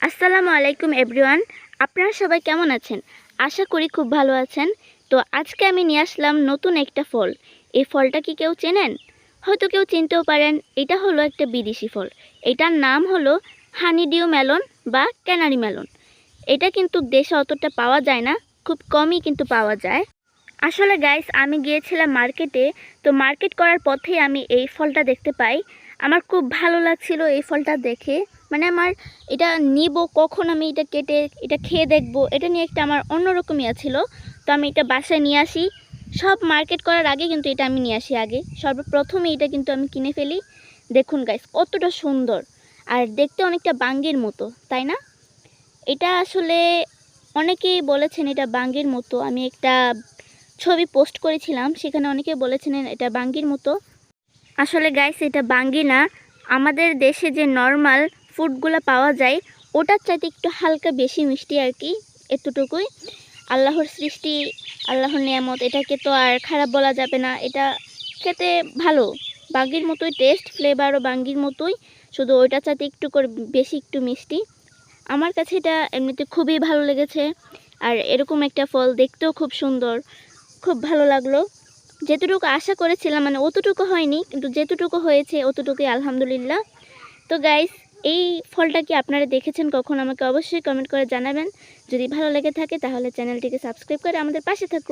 আসসালামু আলাইকুম এভরিওয়ান। আপনারা সবাই কেমন আছেন? আশা করি খুব ভালো আছেন। তো আজকে আমি নিয়ে আসলাম নতুন একটা ফল। এই ফলটা কি কেউ চেনেন? হয়তো কেউ চিনতেও পারেন। এটা হলো একটা বিদেশি ফল। এটার নাম হলো হানিডিউ মেলন বা ক্যানারি মেলন। এটা কিন্তু দেশে অতটা পাওয়া যায় না, খুব কমই কিন্তু পাওয়া যায়। আসলে গাইস, আমি গিয়েছিলাম মার্কেটে। তো মার্কেট করার পথেই আমি এই ফলটা দেখতে পাই। আমার খুব ভালো লাগছিল এই ফলটা দেখে। মানে আমার এটা নিব, কখন আমি এটা কেটে এটা খেয়ে দেখব, এটা নিয়ে একটা আমার অন্যরকমই ছিল। তো আমি এটা বাসায় নিয়ে আসি। সব মার্কেট করার আগে কিন্তু এটা আমি নিয়ে আসি আগে। সর্বপ্রথমে এটা কিন্তু আমি কিনে ফেলি। দেখুন গাইস, কতটা সুন্দর আর দেখতে অনেকটা বাঙ্গির মতো, তাই না? এটা আসলে অনেকেই বলেছেন এটা বাঙ্গির মতো। আমি একটা ছবি পোস্ট করেছিলাম, সেখানে অনেকে বলেছিলেন এটা বাঙ্গির মতো। আসলে গাইস, এটা বাঙ্গি না। আমাদের দেশে যে নর্মাল ফুডগুলো পাওয়া যায় ওটার চাইতে একটু হালকা বেশি মিষ্টি আর কি, এতটুকুই। আল্লাহর সৃষ্টি, আল্লাহর নিয়ামত, এটাকে তো আর খারাপ বলা যাবে না। এটা খেতে ভালো, বাঙ্গির মতোই টেস্ট, ফ্লেভারও বাঙ্গির মতোই, শুধু ওইটার চাইতে একটু করে বেশি একটু মিষ্টি। আমার কাছে এটা এমনিতে খুবই ভালো লেগেছে। আর এরকম একটা ফল দেখতেও খুব সুন্দর, খুব ভালো লাগলো। যেতটুকু আশা করেছিলাম মানে অতটুকু হয়নি, কিন্তু যেতটুকু হয়েছে অতটুকুই আলহামদুলিল্লাহ। তো গাইস, এই ফলটা কি আপনারা দেখেছেন কখন? আমাকে অবশ্যই কমেন্ট করে জানাবেন। যদি ভালো লেগে থাকে তাহলে চ্যানেলটিকে সাবস্ক্রাইব করে আমাদের পাশে থাকুন।